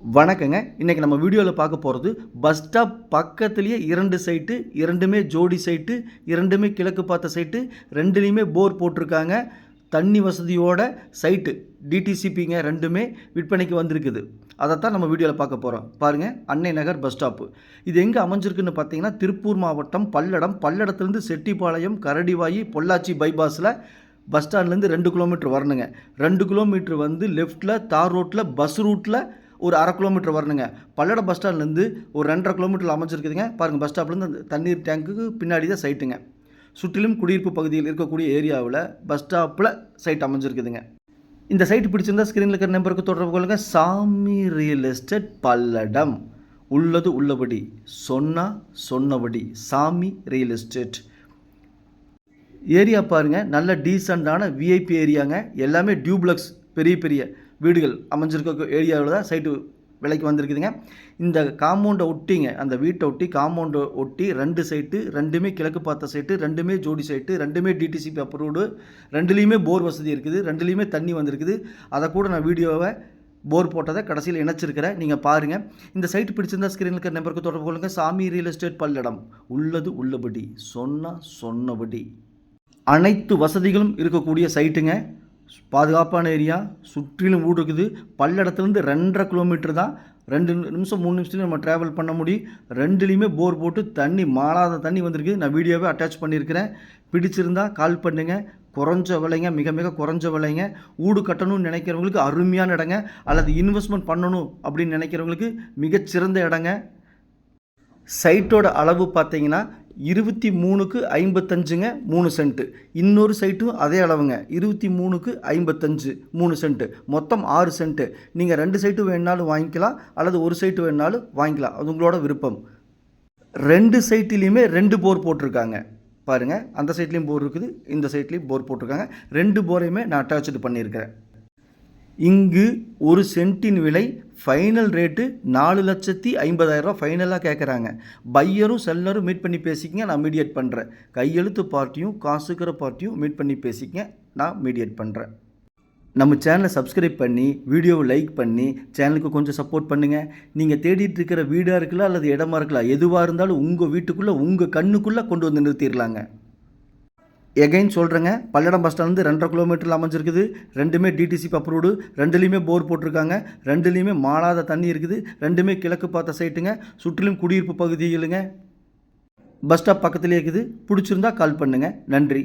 வணக்கங்க. இன்னைக்கு நம்ம வீடியோல பார்க்க போறது, பஸ் ஸ்டாப் பக்கத்திலேயே 2 சைட்டு, 2மே ஜோடி சைட்டு, 2மே கிழக்கு பார்த்த சைட்டு, 2லயுமே போர் போட்டிருக்காங்க. தண்ணி வசதியோட சைட்டு. டிடிசிபிங்க 2மே விற்பனைக்கு வந்திருக்குது. அதைத்தான் நம்ம வீடியோல பார்க்க போறோம். பாருங்க, அன்னை நகர் பஸ் ஸ்டாப்பு. இது எங்கே அமைஞ்சிருக்குன்னு பார்த்தீங்கன்னா, திருப்பூர் மாவட்டம் பல்லடம். பல்லடத்துலேருந்து செட்டிப்பாளையம், கரடிவாயி, பொள்ளாச்சி பைபாஸில் பஸ் ஸ்டாண்ட்லேருந்து 2 கிலோமீட்டர் வரணுங்க. 2 கிலோமீட்டர் வந்து லெஃப்ட்டில் தார் ரோட்டில் பஸ் ரூட்டில் ஒரு 1/2 கிலோமீட்டர் வரணுங்க. பல்லடம் பஸ் ஸ்டாண்ட்லேருந்து ஒரு 2.5 கிலோமீட்டரில் அமைஞ்சிருக்குதுங்க. பாருங்கள், பஸ் ஸ்டாப்லேருந்து தண்ணீர் டேங்க்குக்கு பின்னாடி தான் சைட்டுங்க. சுற்றிலும் குடியிருப்பு பகுதியில் இருக்கக்கூடிய ஏரியாவில் பஸ் ஸ்டாப்பில் சைட் அமைஞ்சிருக்குதுங்க. இந்த சைட்டு பிடிச்சிருந்தா ஸ்க்ரீனில் இருக்கிற நம்பருக்கு தொடர்பு கொள்ளுங்கள். சாமி ரியல் எஸ்டேட் பல்லடம். உள்ளது உள்ளபடி, சொன்னபடி. சாமி ரியல் எஸ்டேட் ஏரியா பாருங்கள், நல்ல டீசெண்டான விஐபி ஏரியாங்க. எல்லாமே டியூப்ளக்ஸ், பெரிய பெரிய வீடுகள் அமைஞ்சிருக்க ஏரியாவில் தான் சைட்டு விலைக்கு வந்திருக்குதுங்க. இந்த காம்பவுண்டை ஒட்டிங்க, அந்த வீட்டை ஒட்டி காம்பவுண்டை ஒட்டி 2 சைட்டு, 2மே கிழக்கு பார்த்த சைட்டு, 2மே ஜோடி சைட்டு, 2மே டிடிசிபி அப்ரூவ்டு, 2லேயுமே போர் வசதி இருக்குது, 2லேயுமே தண்ணி வந்திருக்குது. அதை கூட நான் வீடியோவை போர் போட்டதை கடைசியில் இணைச்சிருக்கிறேன், நீங்கள் பாருங்கள். இந்த சைட்டு பிடிச்சிருந்தா ஸ்க்ரீனில் இருக்கிற நம்பருக்கு தொடர்பு கொள்ளுங்கள். சாமி ரியல் எஸ்டேட் பல்லடம். உள்ளது உள்ளபடி, சொன்னபடி. அனைத்து வசதிகளும் இருக்கக்கூடிய சைட்டுங்க. பாதுகாப்பான ஏரியா, சுற்றிலும் வீடு இருக்குது. பல்லடத்துலேருந்து 2.5 கிலோமீட்டர் தான். 2 நிமிஷம் 3 நிமிஷத்துலேயும் நம்ம ட்ராவல் பண்ண முடியும். 2லேயுமே போர் போட்டு தண்ணி, மாளாத தண்ணி வந்திருக்கு. நான் வீடியோவே அட்டாச் பண்ணியிருக்கிறேன். பிடிச்சிருந்தா கால் பண்ணுங்கள். குறைஞ்ச விலைங்க, மிக மிக குறைஞ்ச விலைங்க. வீடு கட்டணும்னு நினைக்கிறவங்களுக்கு அருமையான இடங்க. அல்லது இன்வெஸ்ட்மெண்ட் பண்ணணும் அப்படின்னு நினைக்கிறவங்களுக்கு மிகச்சிறந்த இடங்க. சைட்டோட அளவு பார்த்தீங்கன்னா 23க்கு 55ங்க, 3 சென்ட்டு. இன்னொரு சைட்டும் அதே அளவுங்க, 23க்கு 55, 3 சென்ட்டு. மொத்தம் 6 சென்ட்டு. நீங்கள் 2 சைட்டு வேணுனாலும் வாங்கிக்கலாம், அல்லது ஒரு சைட்டு வேணுனாலும் வாங்கிக்கலாம். அது உங்களோட விருப்பம். 2 சைட்லேயுமே 2 போர் போட்டிருக்காங்க. பாருங்கள், அந்த சைட்லேயும் போர் இருக்குது, இந்த சைட்லேயும் போர் போட்டிருக்காங்க. 2 போரையுமே நான் அட்டாச்சு பண்ணியிருக்கிறேன். இங்கு ஒரு சென்ட்டின் விலை ஃபைனல் ரேட்டு 4,50,000 ஃபைனலாக கேட்குறாங்க. பையரும் செல்லரும் மீட் பண்ணி பேசிக்கங்க, நான் மீடியேட் பண்ணுறேன். கையெழுத்து பார்ட்டியும் காசுக்கிற பார்ட்டியும் மீட் பண்ணி பேசிக்கங்க, நான் மீடியேட் பண்ணுறேன். நம்ம சேனலை சப்ஸ்கிரைப் பண்ணி, வீடியோவை லைக் பண்ணி, சேனலுக்கு கொஞ்சம் சப்போர்ட் பண்ணுங்கள். நீங்கள் தேடிட்டு இருக்கிற வீடாக இருக்கலாம் அல்லது இடமா இருக்கலாம், எதுவாக இருந்தாலும் உங்கள் வீட்டுக்குள்ளே, உங்கள் கண்ணுக்குள்ளே கொண்டு வந்து நிறுத்திடலாங்க. எகைன் சொல்கிறேங்க, பல்லடம் பஸ் ஸ்டாண்ட்லேருந்து 2.5 கிலோமீட்டரில் அமைஞ்சிருக்குது. 2மே டிடிசிபி அப்ரூவ்டு, 2லேயுமே போர் போட்டிருக்காங்க, 2லேயுமே மாளாத தண்ணி இருக்குது, 2மே கிழக்கு பார்த்த சைட்டுங்க. சுற்றிலும் குடியிருப்பு பகுதிகளுங்க. பஸ் ஸ்டாப் பக்கத்துலேயே இருக்குது. பிடிச்சிருந்தா கால் பண்ணுங்கள். நன்றி.